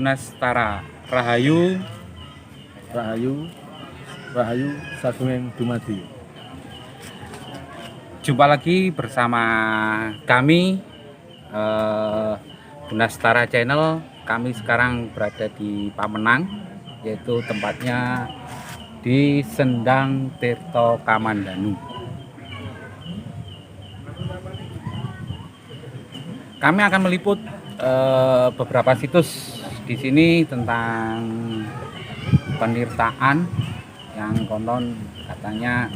Bunastara Rahayu Sagunging dumadi. Jumpa lagi bersama kami Bunastara Channel. Kami sekarang berada di Pamenang, yaitu tempatnya di Sendang Tirto Kamandanu. Kami akan meliput beberapa situs di sini tentang penirtaan yang konon katanya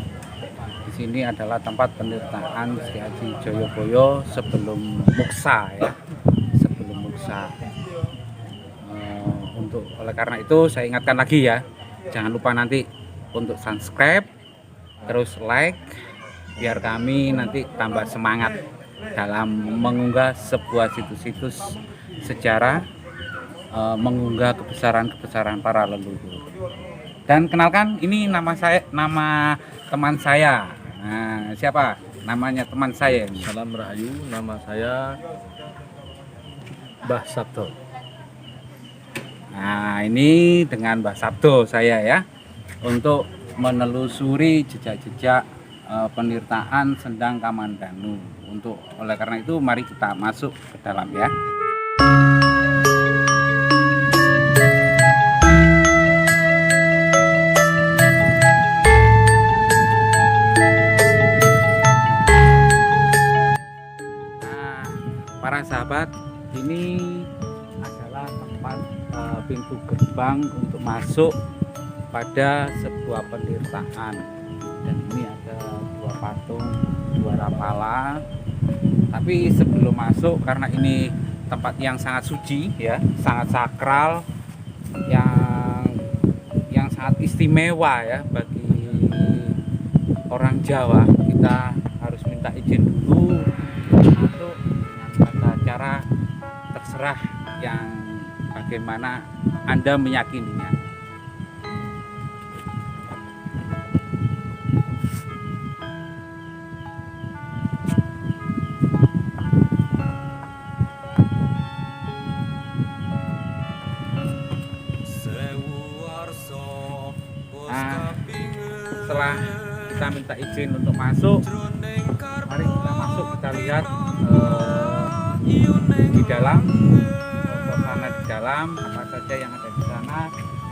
di sini adalah tempat penirtaan Sri Haji Joyoboyo sebelum muksa ya, sebelum muksa. Oleh karena itu saya ingatkan lagi ya, jangan lupa nanti untuk subscribe, terus like, biar kami nanti tambah semangat dalam mengunggah sebuah situs-situs sejarah, mengunggah kebesaran-kebesaran para leluhur. Dan kenalkan, ini nama teman saya. Nah, siapa namanya teman saya ini? Salam Rahayu, nama saya Mbah Sabdo. Nah, ini dengan Mbah Sabdo saya ya, untuk menelusuri jejak-jejak penirtaan Sendang Kamandanu. Oleh karena itu mari kita masuk ke dalam ya. Para sahabat, ini adalah tempat pintu gerbang untuk masuk pada sebuah penirtaan. Dan ini ada dua patung, dua rapala. Tapi sebelum masuk, karena ini tempat yang sangat suci ya, sangat sakral, yang sangat istimewa ya bagi orang Jawa, kita harus minta izin dulu masuk dengan cara terserah yang bagaimana Anda meyakininya. Nah, setelah kita minta izin untuk masuk, mari kita masuk, kita lihat di dalam, suasana di dalam, apa saja yang ada di sana,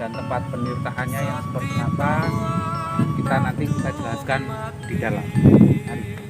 dan tempat penirtaannya yang seperti apa, kita nanti bisa jelaskan di dalam. Mari.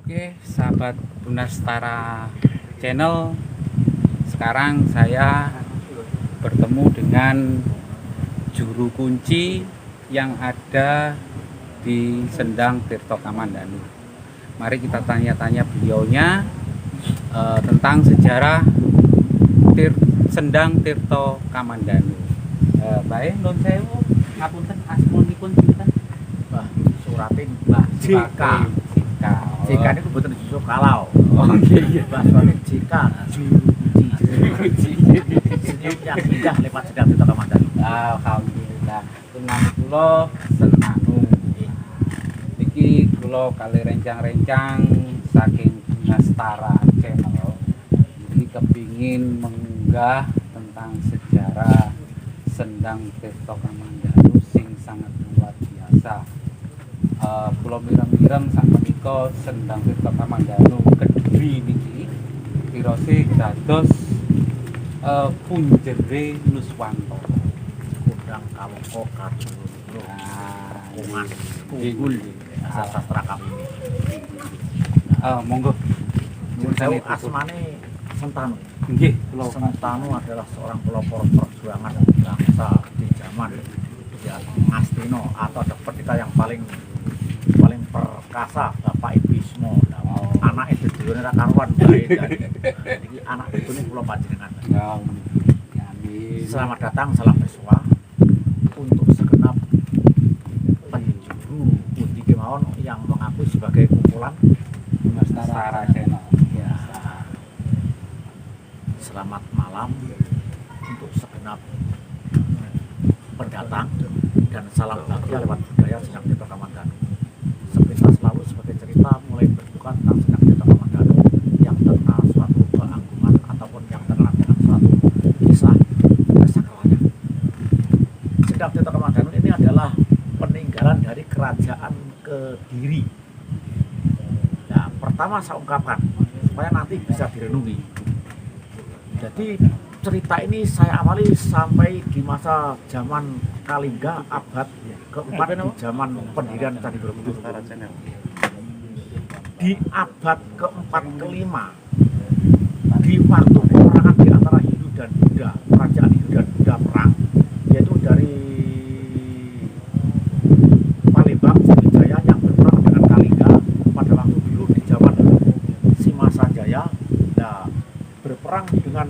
Oke, sahabat Bunastara Channel, sekarang saya bertemu dengan juru kunci yang ada di Sendang Tirto Kamandanu. Mari kita tanya-tanya beliaunya tentang sejarah Sendang Tirto Kamandanu. Baik, nun sewu, ngapunten asmonipun sinten? Mbah Suratin, Mbah Jika. Jika ini kebetulan susu kalau. Oh iya. Mbah Suratin Jika. Senyum yang indah lewat Sendang Tirto Kamandanu. Alhamdulillah. Tunang kula senanung. Iki kula kali rencang-rencang saking Bunastara Channel. Jadi kepingin mengunggah tentang sejarah Sendang Tirto Kamandanu sing sangat luar biasa. Pulau Mireng-Mireng sak menika Sendang Tirto Kamandanu Kediri niki pirose dados punjere Nuswantara. Kudang Kalongko Karjulu. Kungas Tunggul sastra kami. Monggo. Nyuwun sewu, asmane Sentanu. Nggih, kula Sentanu adalah seorang pelopor perjuangan bangsa di zaman ya Ngastina, atau ada ketika yang paling perkasa Bapak Ibismo. Anak itu dulu ora karuan bae. Iki anak itu kula panjenengan. Dong. Amin. Selamat datang, salam bersua untuk segenap penjuru pundi kemawon yang mengaku sebagai kumpulan Nastara Channel. ya. Selamat malam untuk segenap pendatang dan salam bahagia lewat budaya Senang Tirta Kamandanu. Sepintas lalu sebagai cerita mulai berbuka tentang Senang Tirta Kamandanu yang terkenal suatu keagungan ataupun yang terkenal dengan suatu kisah kesakralannya. Senang Tirta Kamandanu ini adalah peninggalan dari kerajaan Kediri. Nah, pertama saya ungkapkan supaya nanti bisa direnungi. Jadi cerita ini saya awali sampai di masa zaman Kalingga abad keempat di zaman pendirian Candi Borobudur. Di abad keempat kelima di waktu peperangan di antara Hindu dan Buddha, kerajaan Hindu dan Buddha perang, yaitu dari Palembang Sriwijaya yang berperang dengan Kalingga pada waktu dulu di zaman Simasajaya, nah, berperang dengan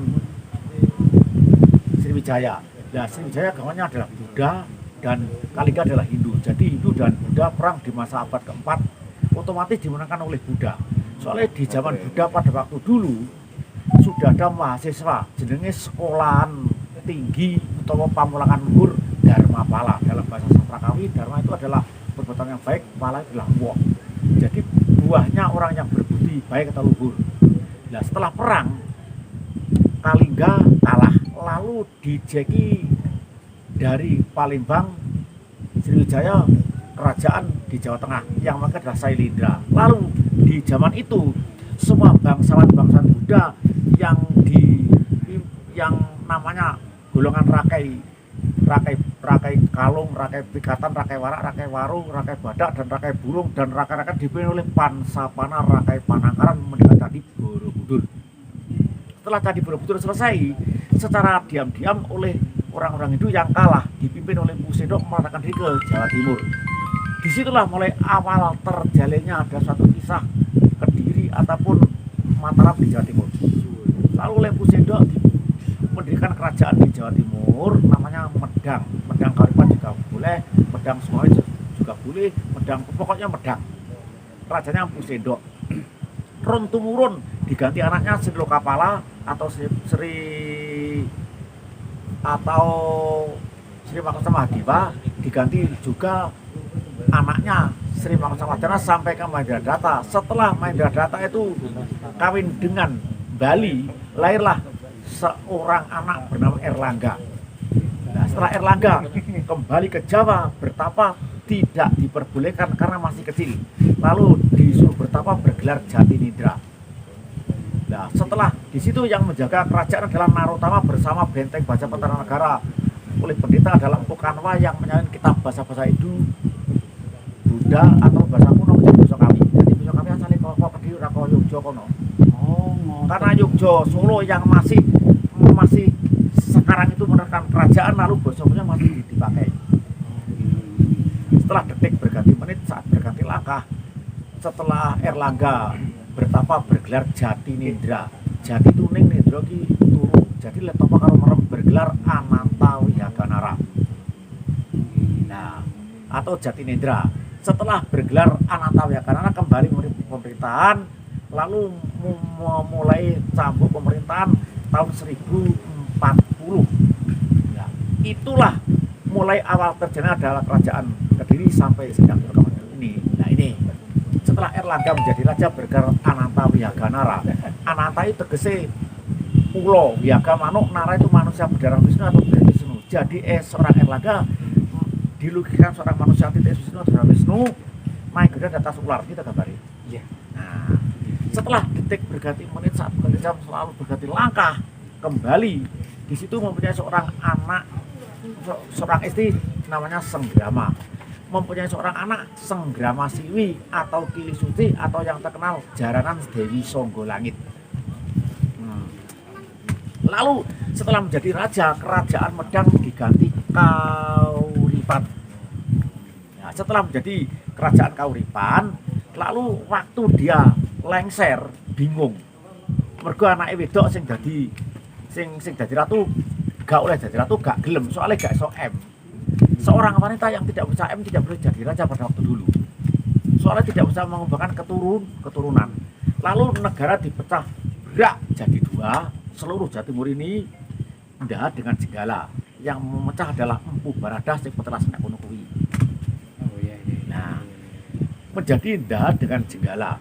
Sriwijaya. Nah, Sriwijaya agamanya adalah Buddha dan Kalingga adalah Hindu. Jadi Hindu dan Buddha perang di masa abad keempat otomatis dimenangkan oleh Buddha. Soalnya di zaman Buddha pada waktu dulu sudah ada mahasiswa jenenge sekolahan tinggi atau pamulangan luhur Dharmapala. Dalam bahasa Sastrakawi, Dharma itu adalah perbuatan yang baik, pala itu adalah woh. Jadi buahnya orang yang berbudi baik atau luhur. Nah, setelah perang Kalingga kalah, lalu dijeki dari Palembang Sriwijaya kerajaan di Jawa Tengah yang maka adalah Sailendra. Lalu di zaman itu semua bangsawan Buddha yang namanya golongan rakai kalung, rakai pikatan, rakai warak, rakai waru, rakai badak dan rakai burung dan rakai-rakai dipimpin oleh Pansapana Rakai Panangkaran mendirikan Candi Borobudur. Setelah Candi Borobudur selesai, secara diam-diam oleh orang-orang itu yang kalah dipimpin oleh Pusendok menyatakan diri ke Jawa Timur. Disitulah mulai awal terjalinnya ada suatu kisah Kediri ataupun Mataram di Jawa Timur. Lalu oleh Pusendok mendirikan kerajaan di Jawa Timur namanya Medang. Medang Karipan juga boleh, Medang Sumawi juga boleh, Medang pokoknya Medang. Kerajaannya Pusendok. Turun temurun diganti anaknya Sri Lokapala atau Sri Makasa Mahadiwa, diganti juga anaknya Sri Makasa Mahadana sampai ke Mahendradata. Setelah Mahendradata itu kawin dengan Bali, lahirlah seorang anak bernama Erlangga. Nah, setelah Erlangga kembali ke Jawa bertapa, tidak diperbolehkan karena masih kecil. Lalu disuruh bertapa bergelar Jatinindra. Nah, setelah di situ yang menjaga kerajaan adalah Narotama bersama benteng Baja Pentara Negara. Oleh pendeta adalah Empu Kanwa yang menyalin kitab bahasa-bahasa Hindu, Buddha atau bahasa kuno menjadi bahasa kami. Jadi bahasa kami asalnya kok Kediri ora kaya Yogya kono. Karena Yogya Solo yang masih sekarang itu menerapkan kerajaan, lalu bahasa-bahasanya masih dipakai. Setelah detik berganti menit, saat berganti langkah, setelah Erlangga bertapa bergelar Jatinindra. Jati itu ning nindra ki turu. Jadi letapa karo merem bergelar Ananta Wihaganara. Nah, atau Jatinindra. Setelah bergelar Ananta Wihaganara kembali memimpin pemerintahan, lalu memulai cambuk pemerintahan tahun 1040. Nah, itulah mulai awal terjadi adalah kerajaan Kediri sampai Senang Tirta Kamandanu ini. Nah, ini setelah Erlangga menjadi raja bergelar Ananta Wihaganara. Ananta itu tegese ulo, Wihaga manuk, Nara itu manusia berdarah Wisnu atau berdarah Wisnu. Jadi seorang Erlangga dilukiskan seorang manusia titik Wisnu atau berdarah Wisnu, naik gede di atas ular, kita kabari. Iya. Nah, setelah detik berganti menit, saat berganti jam selalu berganti langkah kembali. Di situ mempunyai seorang anak, seorang istri namanya Senggrama. Mempunyai seorang anak Senggrama Siwi atau Kili Suci atau yang terkenal Jaranan Dewi Songgolangit. Lalu setelah menjadi raja, kerajaan Medang diganti Kauripan. Nah, setelah menjadi kerajaan Kauripan, lalu waktu dia lengser bingung. Mergo anake wedok sing dadi sing dadi ratu gak oleh jadi ratu, gak gelem soalnya gak iso M. Seorang wanita yang tidak bisa M tidak boleh jadi raja pada waktu dulu. Soalnya tidak bisa mengembangkan keturunan. Lalu negara dipecah berak jadi dua. Seluruh Jawa Timur ini ndah dengan Jenggala. Yang memecah adalah Empu Baradah sing putra Senek kono kuwi. Oh iya. Nah, menjadi ndah dengan Jenggala.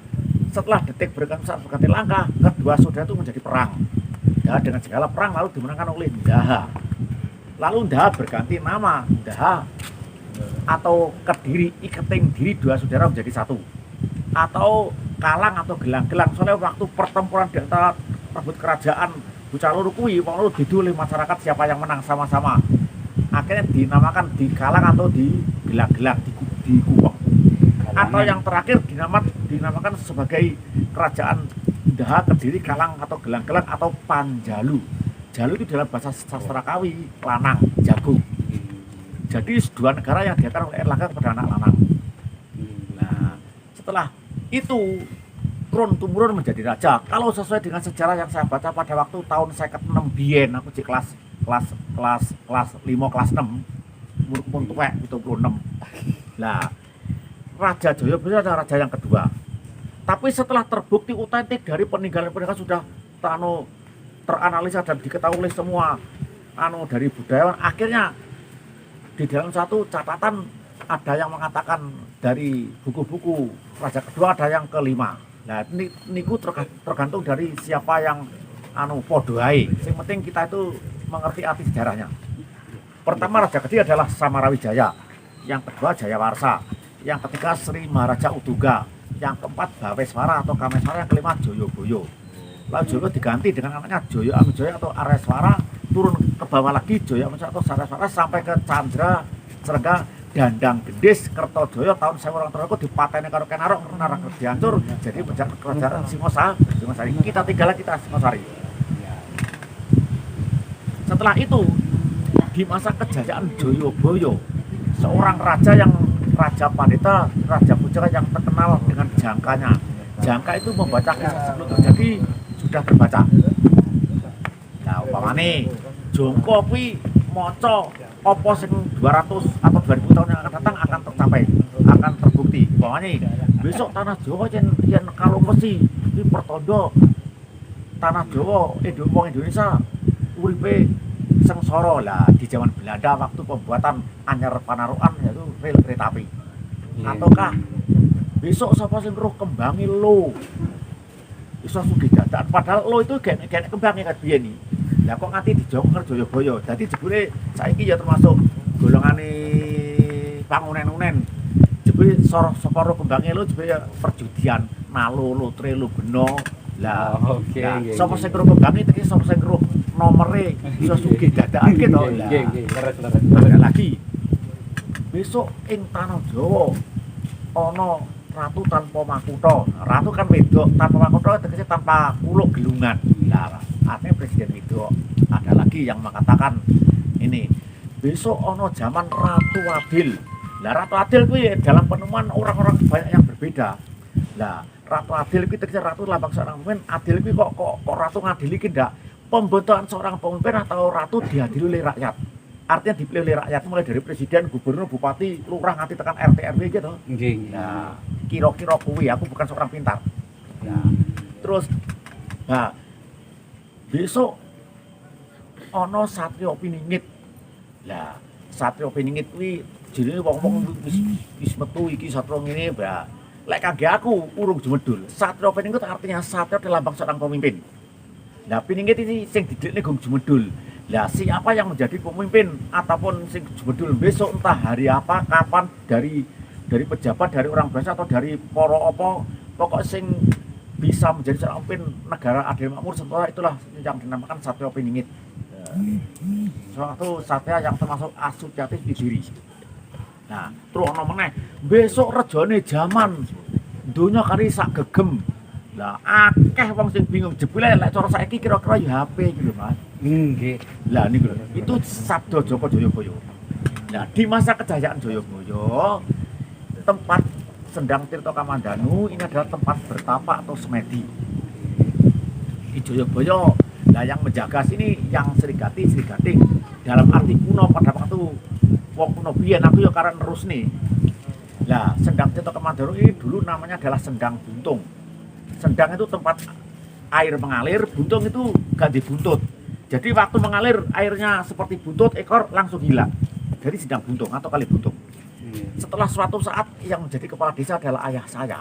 Setelah detik berganti langkah, kedua saudara itu menjadi perang. Ndah dengan Jenggala perang lalu dimenangkan oleh Ndaha. Lalu Ndaha berganti nama Ndaha atau Kediri, iketing diri dua saudara menjadi satu. Atau Kalang atau Gelang-gelang. Soalnya waktu pertempuran di antara rebut kerajaan bocah loro kuwi wong loro didu oleh masyarakat siapa yang menang sama-sama. Akhirnya dinamakan di Kalang atau di Gelang-gelang di Kupang. Atau yang terakhir dinamakan sebagai kerajaan Ndaha, Kediri, Kalang atau Gelang-gelang atau Panjalu. Jalu itu dalam bahasa sastra Kawi lanang, jagung. Jadi dua negara yang diakan oleh Erlangga kepada anak lanang. Nah, setelah itu turun temurun menjadi raja. Kalau sesuai dengan sejarah yang saya baca pada waktu tahun 56 biyen, aku di kelas 5 kelas 6. Umur pun tuwek 76. Lah, Raja Jayabaya adalah raja yang kedua. Tapi setelah terbukti otentik dari peninggalan-peninggalan sudah teranalisa dan diketahui oleh semua dari budayawan, akhirnya di dalam satu catatan ada yang mengatakan dari buku-buku raja kedua ada yang kelima. Nah, niku tergantung dari siapa yang podohai. Yang penting kita itu mengerti arti sejarahnya. Pertama raja ketiga adalah Samarawijaya, yang kedua Jayawarsa, yang ketiga Sri Maharaja Uduga, yang keempat Baweswara atau Kameswara, yang kelima Joyoboyo. Lalu Joyo diganti dengan anaknya Joyo Amijaya atau Areswara, turun ke bawah lagi Joyo Amijaya atau Sareswara sampai ke Candra Serengga Dandang Gendis Kertojoyo tahun 1900 dipateni karo Kenarok karena dihancur jadi penjara kerajaan Singosari. Kita tinggal kita Singosari. Setelah itu di masa kejayaan Joyoboyo, seorang raja Pandita, Raja Bujara yang terkenal dengan jangkanya. Jangka itu membaca kisah sebelum terjadi sudah terbaca. Nah, umpamane jongko kuwi maca apa sing 200 atau 2000 tahun yang akan datang akan tercapai, akan terbukti. Umpamane besok tanah Jawa yen kalau mesti iki pertanda tanah Jawa wong Indonesia uripe sengsara. Lah di zaman Belanda waktu pembuatan anyar panarukan yaitu rel kereta api. Ataukah besok sapa sing roh kembangi lo iso sugih dadak, padahal lo itu gak kembangnya kan biyen iki. Lah kok nganti dijongker Joyoboyo. Dadi jebule saiki ya termasuk golongane pangunen-unen. Jebule sapa roh kembange lo jebule ya perjudian, nalo, lotre, lo beno. Lah sapa sing roh kembange iki sapa sing roh nomere iso sugih dadakan to. Lah leres lagi. Besok ing tanah Jawa ana ratu tanpa makutha. Ratu kan wedok, tanpa makutha tegese tanpa kuluk gelungan. Lah, artinya presiden wedok. Ada lagi yang mengatakan ini, besok ana zaman Ratu Adil. Lah Ratu Adil kuwi dalam penemuan orang-orang banyak yang berbeda. Lah, Ratu Adil kuwi tegese ratu lambang seorang pemimpin. Adil kuwi kok ratu ngadili ki ndak? Pembentukan seorang pemimpin atau ratu diadili oleh rakyat. Artinya dipilih oleh rakyat mulai dari presiden, gubernur, bupati, lurah nganti tekan RT RW gitu. Nggih. Nah, kira-kira kuwi aku bukan seorang pintar. Nah, terus besok ana Satrio Piningit. Lah, Satrio Piningit kuwi jenenge wong-wong wis metu iki satrio ngene, Mbak. Lek kangge aku urung jumedul. Satrio Piningit artinya satrio lambang seorang pemimpin. Lah Piningit ini sing didekne gong jumedul. Lah siapa yang menjadi pemimpin ataupun sing jumedul besok entah hari apa, kapan dari pejabat, dari orang biasa atau dari para apa, pokok sing bisa menjadi seorang pemimpin negara adil makmur setelah itulah yang dinamakan Satrio Piningit. Suatu satria yang termasuk asosiatif di diri. Nah, terus ana meneh besok rejane jaman donya kari sak gegem. Lah akeh wong sing bingung jebule lek cara saiki kira-kira ya HP iki lho, Mas. Nggih. Lah niku lho, itu sabda Joko Joyoboyo. Nah, di masa kejayaan Joyoboyo, tempat Sendang Tirto Kamandanu ini adalah tempat bertapa atau semedi. Di Joyoboyo Nah, yang menjaga sini yang Srigati, Srigating dalam arti kuno pada waktu wong kuno biyen aku ya karena terus nih. Nah, Sendang Tirta Kamandanu ini dulu namanya adalah Sendang Buntung. Sendang itu tempat air mengalir, buntung itu ganti buntut. Jadi waktu mengalir airnya seperti buntut ekor langsung hilang. Jadi Sendang Buntung atau Kali Buntung. Setelah suatu saat yang menjadi kepala desa adalah ayah saya.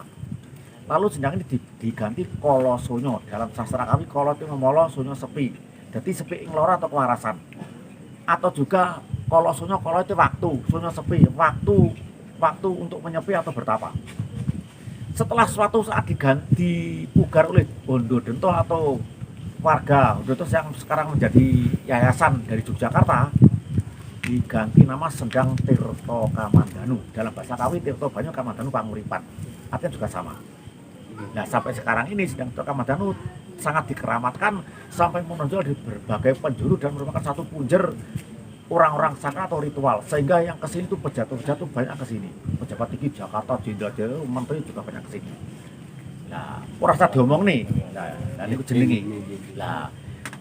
Lalu Sendang ini diganti Kolo Sonyo. Dalam sastra kami Kolo itu memolo, Sonyo sepi. Jadi sepi ing loro atau kewarasan. Atau juga Kolo Sonyo, Kolo itu waktu, Sonyo sepi, waktu untuk menyepi atau bertapa. Setelah suatu saat dipugar oleh Bondo Dento atau warga Bondo Dento yang sekarang menjadi yayasan dari Yogyakarta, diganti nama Sendang Tirta Kamandanu. Dalam bahasa Kawi Tirta Banyu Kamandanu Panguripan, artinya juga sama. Nah, sampai sekarang ini Sendang Tirta Kamandanu sangat dikeramatkan sampai menonjol di berbagai penjuru dan merupakan satu punjer orang-orang sakral atau ritual, sehingga yang kesini itu pejabat-pejabat banyak kesini, pejabat tinggi Jakarta, jenderal, menteri juga banyak kesini. Nah, orang saya diomong nih, nah ini jenengi. Nah,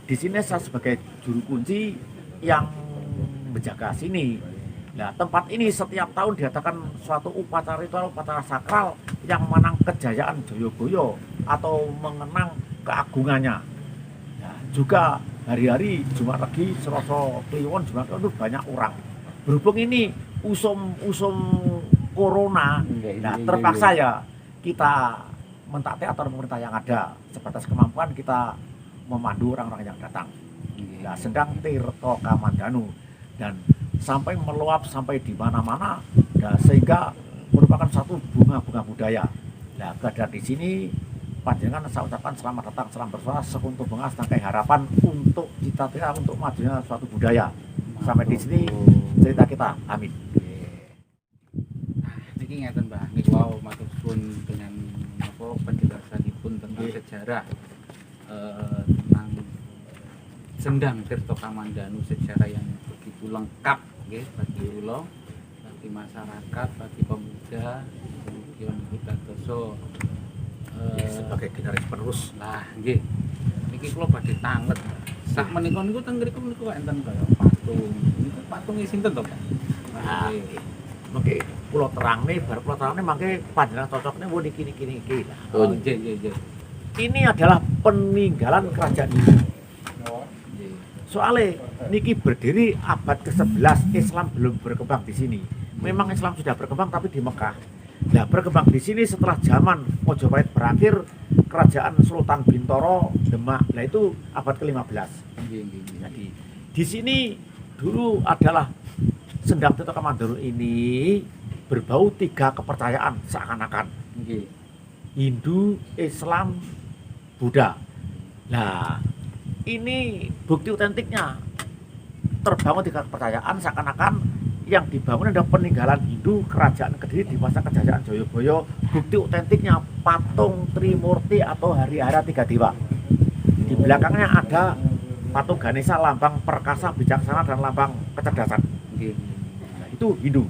di sini saya sebagai juru kunci yang menjaga sini. Nah, tempat ini setiap tahun diadakan suatu upacara ritual, upacara sakral yang menang kejayaan Joyoboyo atau mengenang keagungannya. Nah, juga hari-hari Jumat Legi, Selasa Kliwon, Jumat Kliwon itu banyak orang. Berhubung ini usum corona, nah terpaksa ya kita mentaati aturan pemerintah yang ada. Sebatas kemampuan kita memandu orang-orang yang datang. Nah, Sendang Tirta Kamandanu dan sampai meluap sampai di mana-mana, nah, sehingga merupakan satu bunga-bunga budaya. Nah, keadaan di sini panjenengan saya ucapkan selamat datang, salam bersuara, sekuntum bunga setangkai harapan untuk cita-cita untuk majunya suatu budaya. Sampai di sini cerita kita, amin. Niki ngeten Mbah, niku wau matur suwun dengan apa penjelasanipun tentang sejarah tentang Sendang Tirta Kamandanu, sejarah yang begitu lengkap nggih bagi kula, bagi masyarakat, bagi pemuda, kemudian kita doso Sebagai generasi penerus. Nah, nggih. Niki kula badhe tanget. Sak menika niku teng mriku enten kaya patung. Niku patunge sinten to, Pak? Nah, mengke kula terangne, bar kula terangne mangke panjenengan cocokne wo niki. Oh, nggih. Ini adalah peninggalan kerajaan ini. Soalnya niki berdiri abad ke-11, Islam belum berkembang di sini. Memang Islam sudah berkembang tapi di Mekah. Nah, berkembang di sini setelah zaman Majapahit berakhir, kerajaan Sultan Bintoro Demak. Nah, itu abad ke-15. Jadi di sini dulu adalah Sendang Tirta Kamandanu ini berbau 3 kepercayaan seakan-akan. Hindu, Islam, Buddha. Nah, ini bukti otentiknya terbangun 3 kepercayaan seakan-akan yang dibangun adalah peninggalan Hindu kerajaan Kediri di masa kejayaan Joyoboyo. Bukti otentiknya patung Trimurti atau Harihara 3 Dewa. Di belakangnya ada patung Ganesha, lambang perkasa, bijaksana dan lambang kecerdasan. Nah, itu Hindu.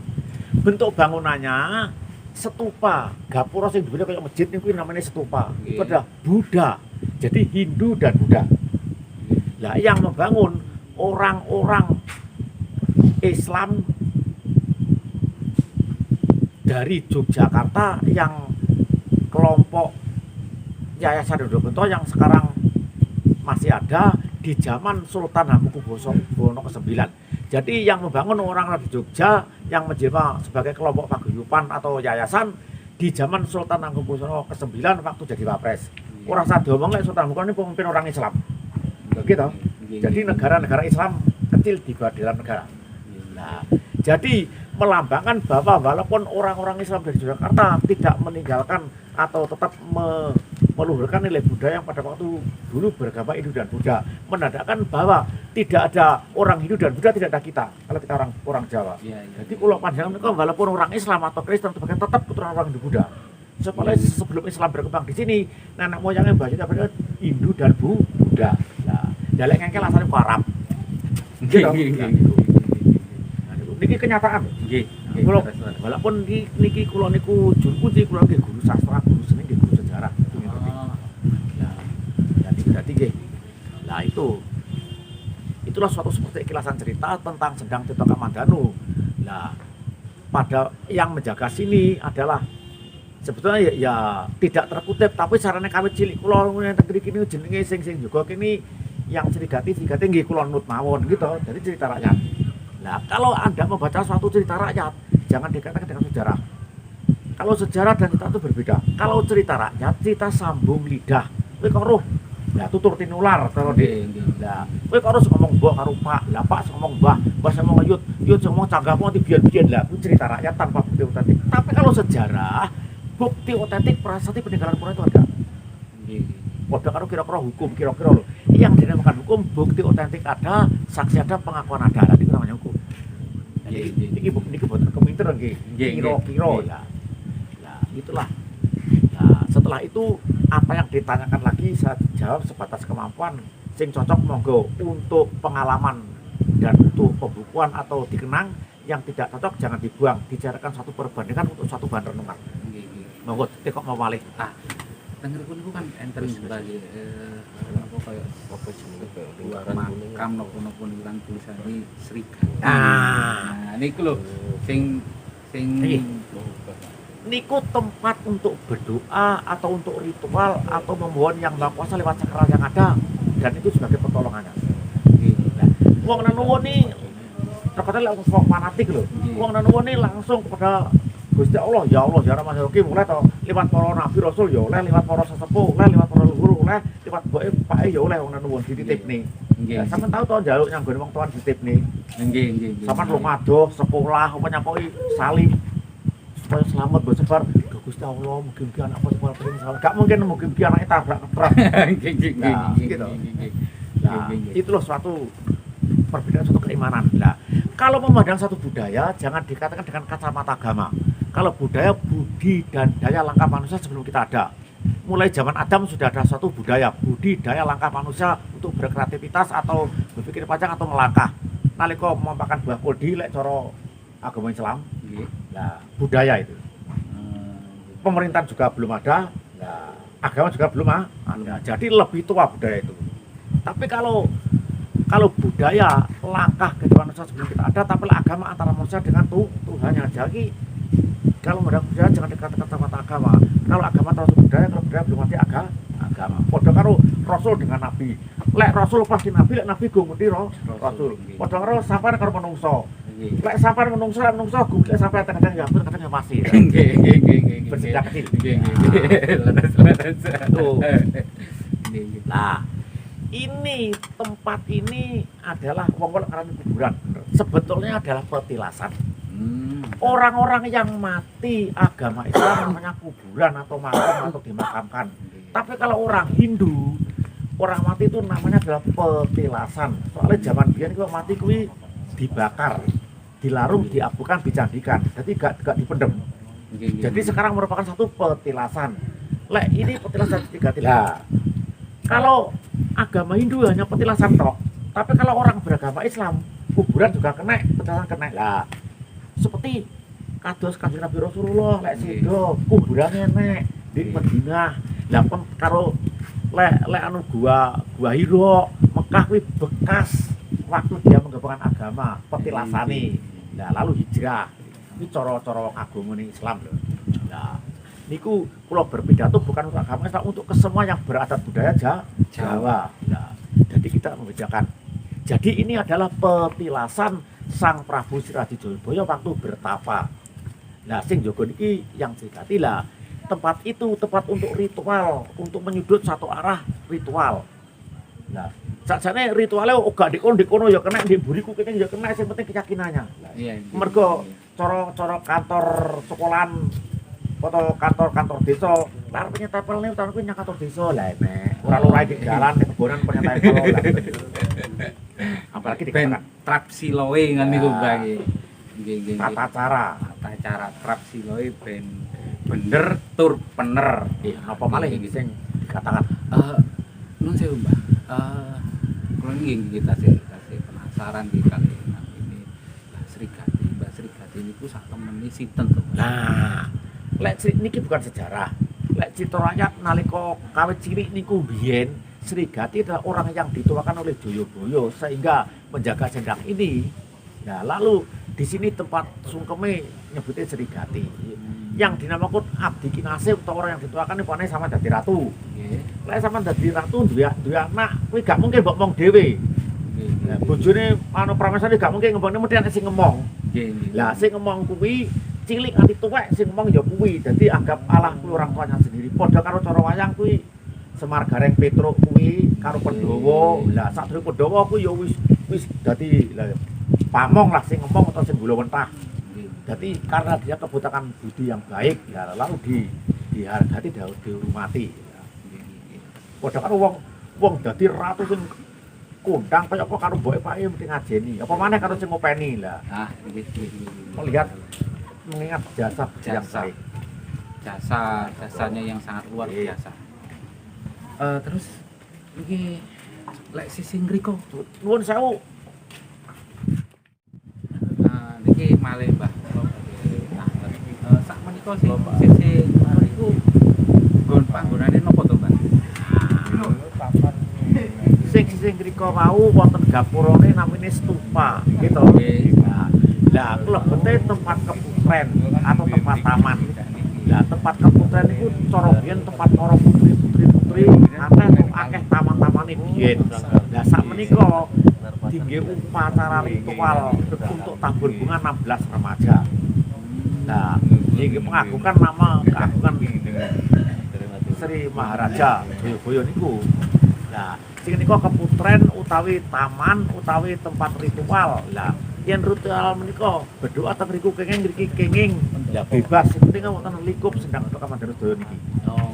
Bentuk bangunannya stupa, gapura sing dhuwure kayak masjid niku namanya stupa. Itu adalah Buddha. Jadi Hindu dan Buddha. Nah, yang membangun orang-orang Islam dari Yogyakarta yang kelompok Yayasan Dodobento yang sekarang masih ada di zaman Sultan Hamengkubuwono ke-9. Jadi yang membangun orang-orang di Jogja yang menjelma sebagai kelompok paguyuban atau yayasan di zaman Sultan Hamengkubuwono ke-9 waktu jadi wapres. Orang saya diomong Sultan Hamengkubuwono ini pemimpin orang Islam. Begitu. Jadi negara-negara Islam kecil di dalam negara. Nah, jadi melambangkan bahwa walaupun orang-orang Islam dari Jakarta tidak meninggalkan atau tetap meluhurkan nilai budaya yang pada waktu dulu beragama Hindu dan Buddha, menandakan bahwa tidak ada orang Hindu dan Buddha, tidak ada kita kalau kita orang Jawa. Jadi kalau panjangan mereka walaupun orang Islam atau Kristen sebagai tetap keturunan orang Hindu Buddha. Supaya sebelum Islam berkembang di sini, nenek moyangnya banyak Hindu dan Buddha. Nah, dalek ngengkel asalnya ke Arab. Niki kenyataan. Nggih. Kula walaupun niki kula niku juru kunci, kula nggih guru sastra, guru seni, nggih guru sejarah. Nah, jadi nggih. Nah itulah suatu seperti kilasan cerita tentang Sendang Tirta Kamandanu. Nah, pada yang menjaga sini adalah sebetulnya ya tidak terkutip, tapi sarane kawit cilik kula negeri kini jenenge sing juga kini yang Srigati nggih kula nut mawon gitu. Jadi cerita rakyat. Nah, kalau Anda membaca suatu cerita rakyat, jangan dikatakan dengan sejarah. Kalau sejarah dan cerita itu berbeda. Kalau cerita rakyat, cerita sambung lidah. Kowe kok roh, lah tutur tinular karo Dik. Lah, kowe kok harus ngomong mbok karo Pak, lah Pak ngomong Mbah, Mbah ngomong Yud, Yud ngomong canggamu nanti biyen-biyen lah. Itu cerita rakyat tanpa bukti otentik. Tapi kalau sejarah, bukti otentik prasasti peninggalan kuno itu ada. Padha karo kira-kira hukum, kira-kira lho. Yang dinamakan hukum, bukti otentik ada, saksi ada, pengakuan ada. Lah itu namanya hukum. Niki boten keminter nggih. Kira-kira ya. Nah, itulah. Nah, setelah itu apa yang ditanyakan lagi saya jawab sebatas kemampuan. Sing cocok monggo untuk pengalaman dan untuk pembukuan atau dikenang. Yang tidak cocok jangan dibuang, dicarikan satu perbandingan untuk satu bahan renungan. Monggo tekok mau malih. Ah, denger niku kan enten bagi apa kaya apa jenenge makam napa-napa niku kan tulisane Srigati. Nah, niku lho sing niku tempat untuk berdoa atau untuk ritual atau memohon yang Maha Kuasa lewat sakral yang ada, dan itu sebagai pertolongannya. Nah, wong nuwun ni terkadang langsung fanatik lho. Wong nuwun ni langsung kepada Gusti Allah, ya Allah, ya Rahman, ya Rahim, oleh to lewat para nabi rasul ya oleh, lewat para sesepuh oleh, lewat para leluhur oleh, lewat mboke pake ya oleh wong nuwun dititipne. Nggih. Sampeyan tau to njaluk nyanggone wong tuan dititipne. Nggih. Sampeyan lunga adoh sekolah apa nyapoki salih supaya selamat buat sebar. Gusti Allah, mugi-mugi anak sekolah paling salah. Gak mungkin mugi-mugi anaknya tabrak ketrek. Nggih. Nah, itu loh suatu perbedaan suatu keimanan. Nah, kalau memandang satu budaya jangan dikatakan dengan kacamata agama. Kalau budaya, budi dan daya langkah manusia sebelum kita ada. Mulai zaman Adam sudah ada suatu budaya, budi daya langkah manusia untuk berkreativitas atau berpikir panjang atau melangkah. Nalika memakan buah kuldi lek cara agama Islam. Nah, budaya itu. Pemerintahan juga belum ada. Nah, agama juga belum ada. Jadi lebih tua budaya itu. Tapi kalau budaya langkah kehidupan manusia sebelum kita ada, tapi agama antara manusia dengan Tuhannya. Jadi kalau modal budaya jangan dikatakan kacamata agama. Kalau agama terus budaya, kalau budaya belum mati agama. Padha karo rasul dengan nabi. Lek rasul pasti nabi, lek nabi go ngerti rasul. Padha karo sampean karo menungso. Lek sampean menungso lek sampean kadang ya hampir kadang ya masih. Nggih. Bersejak kecil. Nggih. Nah, ini tempat ini adalah wong karena kuburan. Sebetulnya adalah petilasan. Orang-orang yang mati agama Islam namanya kuburan atau makam atau dimakamkan. Tapi kalau orang Hindu, orang mati itu namanya adalah petilasan. Soalnya zaman biyen kalau mati kuwi dibakar, dilarung, diabukan, dicandikan. Jadi gak dipendem. Jadi sekarang merupakan satu petilasan. Lek ini petilasan Srigati. Lah, kalau agama Hindu hanya petilasan tok. Tapi kalau orang beragama Islam, kuburan juga kena, petilasan kena. Lah, seperti kados Kanjeng Nabi Rasulullah lek sedo kuburane nek di Madinah. Lah karo lek anu gua Hira Mekah kuwi bekas waktu dia menggabungkan agama, petilasane. Nah, lalu hijrah. Ini cara-cara agama Islam lho. Nah, niku kula berpidato bukan untuk agama Islam, untuk ke semua yang beradat budaya Jawa. Nah, jadi kita membedakan. Jadi ini adalah petilasan Sang Prabu Siradi Jayabaya waktu bertapa. Nah, sing jaga niki yang Srigati lah. Tempat itu tempat untuk ritual, untuk menyudut satu arah ritual. Nah, sakjane ritualnya gak dikono ya kena, di buriku kene ya kena, sing penting keyakinannya. Iya. Mergo cara kantor sekolahan atau kantor desa, arep nyetepelne tahun kuwi nyang kantor desa lah nek. Ora lurah di jalan di kebonan penyetepel lah. Apalagi dikatakan trap siloe kan niku bae. Nggih. Tata cara trap siloe ben bener tur pener. Nggih, napa malih sing dikatakan nun sewu Mbah. Kula nggih kita sih penasaran di kali ini Srigati. Mbah Srigati niku sak temene sinten to? Nah, lek niki bukan sejarah. Lek cita rakyat nalika kawit cilik niku biyen Srigati adalah orang yang dituakan oleh Joyoboyo sehingga menjaga sendang ini. Ya, lalu di sini tempat sungkeme nyebutnya Srigati. Yang dinamakan Abdi Kinasih atau orang yang dituakan ini sama dadi ratu. Lek sama dadi ratu duwe anak, kuwi gak mungkin mbok mong dhewe. Nah, bojone anu pramesane gak mungkin ngembangne mesti ana sing ngomong. Lah sing ngomong kuwi cilik nganti tuwek sing ngomong ya kuwi. Dadi anggap Allah kuwi orang tuanya sendiri. Padha karo cara wayang kuwi Semar Gareng Petruk kuwi karo Pandhawa. Lah sadurunge Pandhawa kuwi ya wis dadi pamong lah sing ngomong atau sing gula mentah. Jadi karena dia kebutuhan budi yang baik, ya lalu dihargai, dihormati. Padahal kan wong dadi ratu sing kondang kaya apa karo mboke pake mesti ngajeni. Apa maneh karo sing ngopeni lah. Nah, Melihat mengingat jasa yang baik. Jasanya yang sangat luar biasa. Terus iki lek sisi ngriko Nuwun sewu. Niki malih Mbah. Sak menika sisi niku nggon panggonane napa to, Mbah? Sing ngriko mau wonten gapurane namine stupa, gitu. Lah klebete tempat keputren atau tempat taman. Lah tempat keputren itu cara biyen tempat para putri akeh taman-tamane biyen. Lah sak menika tinggi upacara ritual untuk tabur bunga 16 remaja. Nah, ini mengagukan nama keagungan Sri Maharaja Joyoboyo niku. Nah, sing nika keputren utawi taman utawi tempat ritual. Lah, yen ritual menika berdoa teng riku kenging ngriki kenging. Lah bebas sing penting wonten likup sendang untuk Kamandanu Sedaya niki. Oh,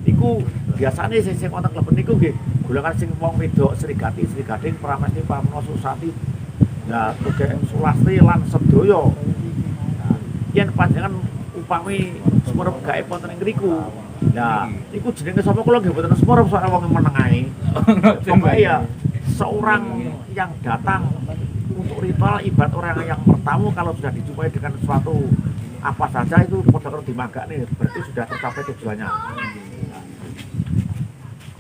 Niku biasane sing wonten kleben niku nggih golongan sing wong wedok Srigati, Srigading, Pramesti, Pramana, Susati. Lah Tugek Sulasti lan sedaya. Nah, yen panjenengan upami sumurep gawe wonten ing ngriku. Lah, iku jenenge sapa kula nggih mboten sumurep soalnya wong meneng ae. Pokoke ya seorang yang datang untuk ritual ibarat orang yang bertamu kalau sudah dijumpai dengan sesuatu apa saja itu pada kalau dimagakne berarti sudah tercapai tujuannya.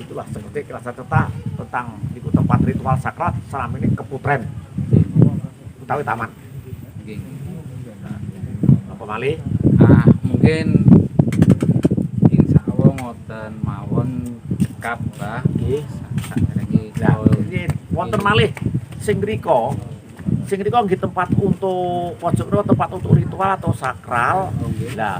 Itulah seperti rasa tentang itu tempat ritual sakral selama ini keputren utawi taman. Apa malih? Mungkin insya Allah ngoten mawon cekap Mbah. Nggih. Lah Ini wonten malih sing riko nggih tempat untuk pojok tempat untuk ritual atau sakral. Lah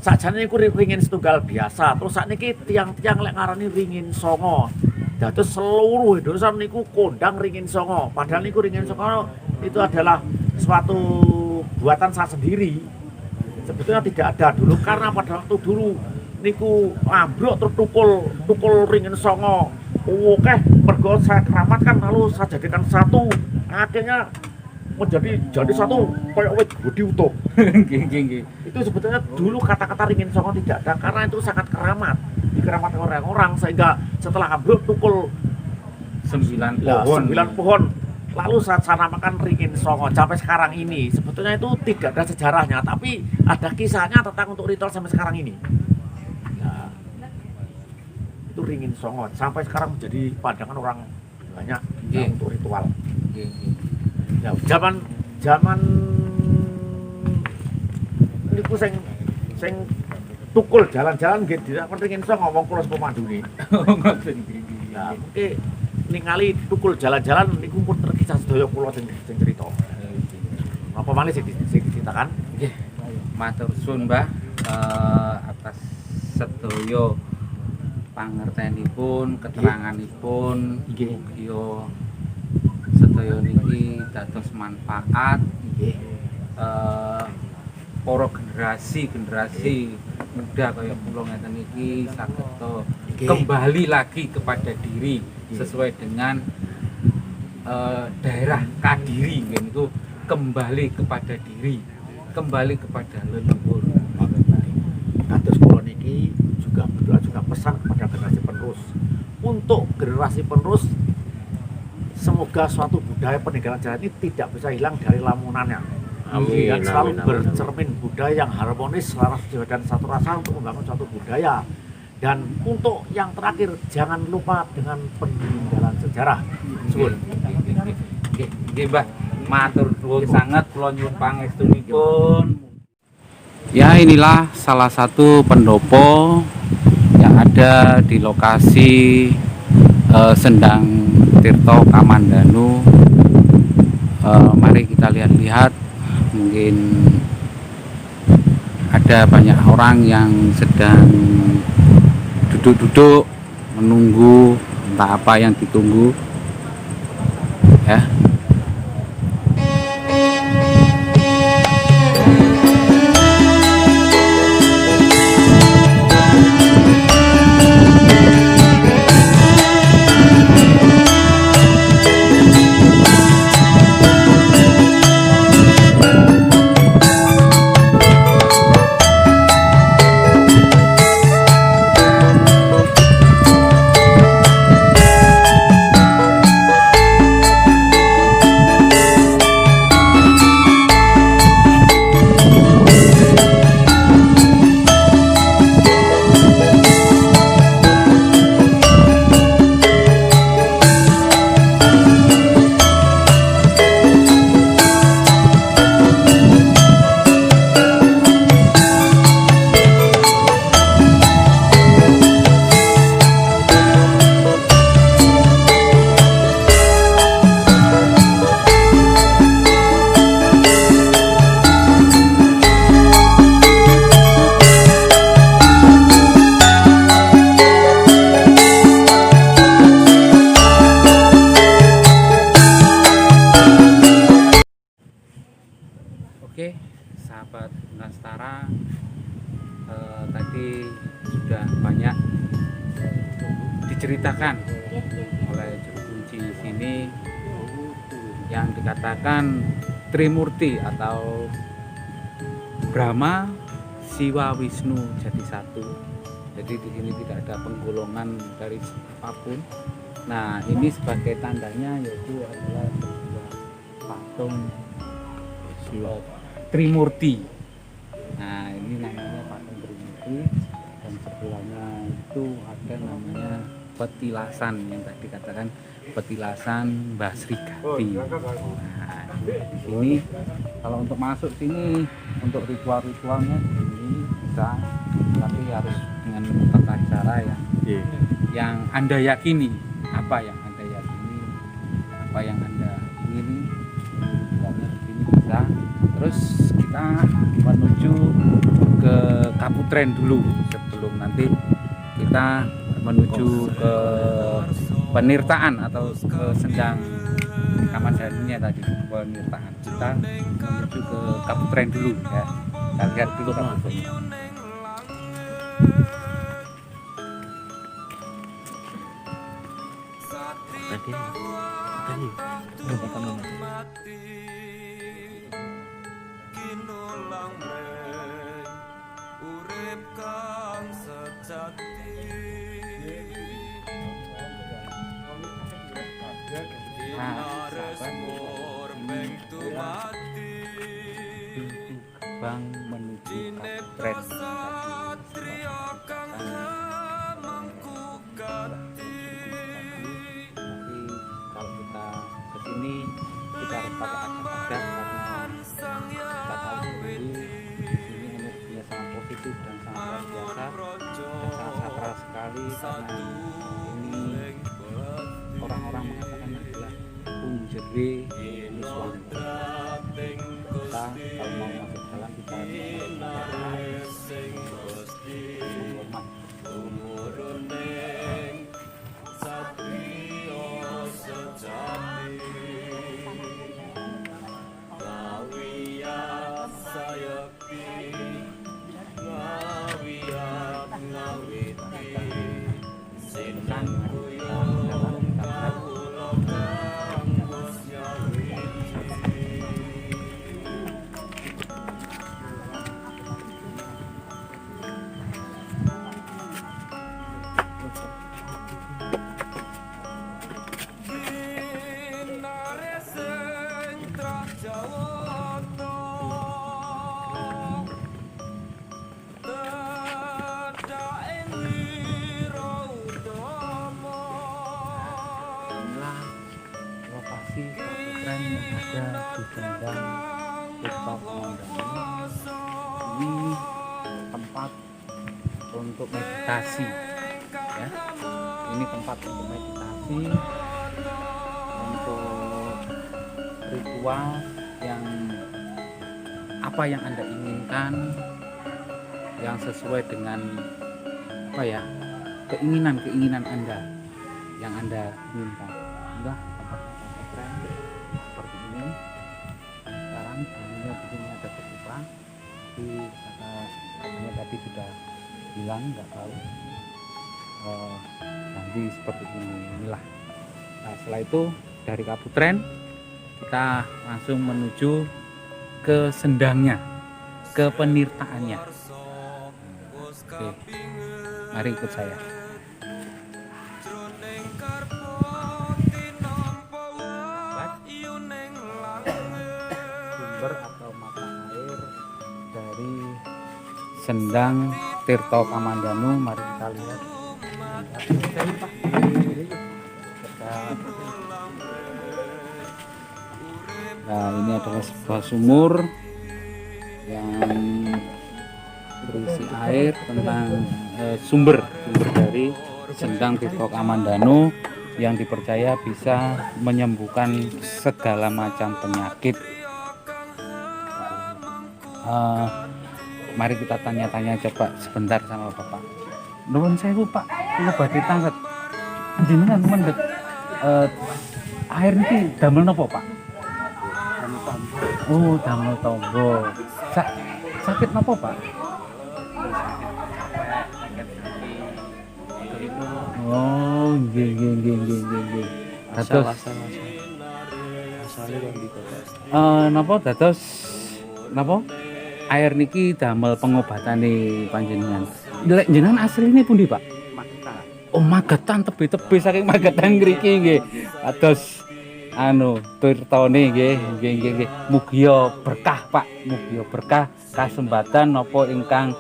sakjane niku ringin setunggal biasa. Terus sakniki tiang-tiang lek ngarani ringin songo. Dados seluruh Indonesia niku kondang ringin songo. Padahal niku ringin songo itu adalah suatu buatan saya sendiri. Sebetulnya tidak ada dulu karena pada waktu dulu niku ambruk tukul ringin songo. Oke, mergo saya keramatkan lalu saya jadikan satu. Akhirnya jadi satu kayak wit budi utuh. Itu sebetulnya dulu kata-kata ringin songo tidak ada karena itu sangat keramat. Dikeramatkan orang-orang sehingga setelah ambruk tukul 9 pohon. Lalu saya namakan ringin songo sampai sekarang ini. Sebetulnya itu tidak ada sejarahnya, tapi ada kisahnya tentang untuk ritual sampai sekarang ini. Nah, itu ringin songo sampai sekarang menjadi pandangan orang banyak untuk ritual. Ya, zaman niku sing tukul jalan-jalan nggih dilakukan ringin songo wong kula pemandune. Nah, mungkin ningali tukul jalan-jalan niku pun terkisah sedaya kula sing cerita. Apa malih sing diceritakan? Nggih. Matur suwun Mbah atas sedaya pangertenipun, keteranganipun. Nggih. Yo sedaya niki dados manfaat nggih. Para generasi muda kaya kula ngeten iki saged kembali lagi kepada diri sesuai dengan daerah Kadiri niku kembali kepada diri, kembali kepada leluhur. Kados kula niki juga berdoa juga pesan kepada generasi penerus. Untuk generasi penerus semoga suatu budaya peninggalan jalan ini tidak bisa hilang dari lamunannya. Amin, Dan selalu amin, amin. bercermin budaya yang harmonis, selaras dan satu rasa untuk membangun suatu budaya Dan untuk yang terakhir, jangan lupa dengan peninggalan sejarah. Suwun. Nggih, Mbah. Matur nuwun sanget, kula nyuwun pangestunipun. Ya, inilah salah satu pendopo yang ada di lokasi Sendang Tirto Kamandanu. Mari kita lihat-lihat, mungkin ada banyak orang yang sedang duduk-duduk menunggu entah apa yang ditunggu ya. Oke, sahabat Nastara, tadi sudah banyak diceritakan oleh juru kunci sini yang dikatakan Trimurti atau Brahma, Siwa, Wisnu jadi satu. Jadi di sini tidak ada penggolongan dari apapun. Nah, ini sebagai tandanya yaitu adalah sebuah patung Trimurti. Nah, ini namanya patung Trimurti, dan sebelahnya itu ada namanya petilasan yang tadi katakan petilasan Mbah Srigati. Nah, di sini kalau untuk masuk sini untuk ritual-ritualnya ini bisa, tapi harus dengan tata cara yang Anda yakini. Apa yang Anda yakini, apa yang Anda ingini, ritualnya di sini bisa. Terus kita menuju ke Kaputren dulu sebelum nanti kita menuju ke penirtaan atau ke Sendang Kamandanunya tadi, penirtaan. Kita menuju ke Kaputren dulu ya. Kita lihat dulu Kaputrennya. Gerbang menuju Kaputren. Nanti kalau kita kesini kita harus pakai adat karena kita tahu sendiri di sini energinya sangat positif dan sangat luar biasa dan sangat sakral sekali, karena ini orang-orang mengatakan adalah punjere Niswang. Kita kalau mau masuk dalam kita harus menghormat. berada di Sendang Tirto Kamandanu. Ini tempat untuk meditasi ya. Ini tempat untuk meditasi, untuk ritual yang apa yang Anda inginkan, yang sesuai dengan apa ya, keinginan Anda yang Anda inginkan. Enggak, tempat keren seperti ini. Sekarang ini di sini ada terbuka, di katanya tadi sudah bilang nggak tahu. Nanti seperti inilah. Nah, setelah itu dari Kaputren kita langsung menuju ke sendangnya, ke penirtaannya. Oke, mari ikut saya. Sumber atau mata air dari Sendang Tirto Kamandanu, mari kita lihat. Nah, ini adalah sebuah sumur yang berisi air tentang sumber dari Sendang Tirto Kamandanu yang dipercaya bisa menyembuhkan segala macam penyakit. Mari kita tanya-tanya coba sebentar sama Bapak. Nuwun sewu Pak, kula badhe tanglet. Jenengan mendhet air niki damel napa Pak? Oh, damel tombo. Sakit napa Pak? Oh, nggih. Dados napa dados napa? Air niki damel pengobatane panjenengan. Lek jenengan asline pundi, Pak? Magetan. Oh, Magetan, tebe-tebe saking Magetan ngriki nggih. Ados tirtone nggih. Mugia berkah, Pak. Mugia berkah kasembatan napa ingkang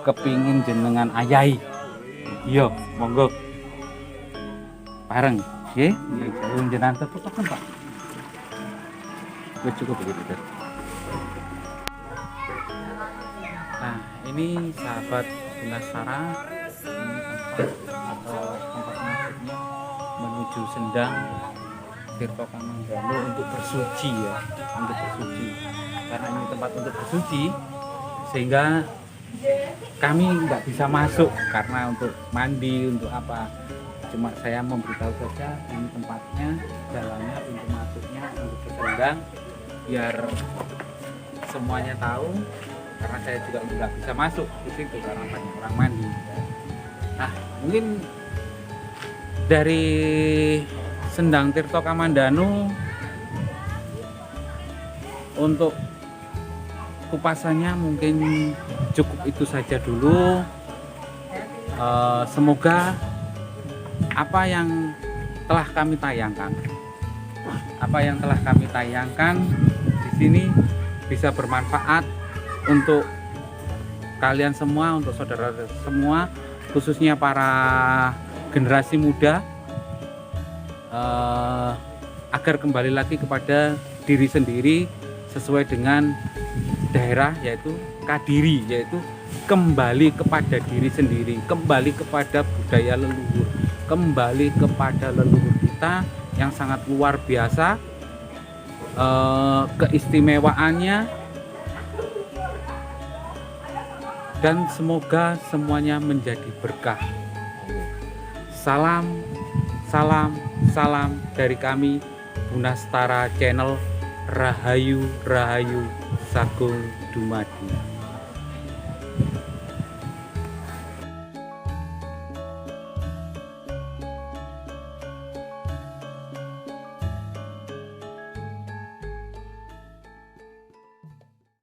kepingin jenengan ayahi. Iya, monggo. Bareng, nggih. Jenengan tepukan, Pak. Wis cukup begitu. Nah, ini sahabat Gunastara, ini tempat masuknya menuju Sendang Tirto Kamandanu untuk bersuci ya, untuk bersuci. Karena ini tempat untuk bersuci, sehingga kami nggak bisa masuk karena untuk mandi, untuk apa. Cuma saya memberitahu saja ini tempatnya, jalannya, pintu masuknya untuk ke Sendang, biar semuanya tahu. Karena saya juga nggak bisa masuk di situ karena banyak orang mandi. Nah, mungkin dari Sendang Tirto Kamandanu untuk kupasannya mungkin cukup itu saja dulu. Semoga apa yang telah kami tayangkan di sini bisa bermanfaat untuk kalian semua, untuk saudara semua, khususnya para generasi muda, agar kembali lagi kepada diri sendiri sesuai dengan daerah, yaitu Kadiri, yaitu kembali kepada diri sendiri, kembali kepada budaya leluhur, kembali kepada leluhur kita yang sangat luar biasa, keistimewaannya. Dan semoga semuanya menjadi berkah. Salam dari kami Gunastara Channel. Rahayu Sagung Dumadi.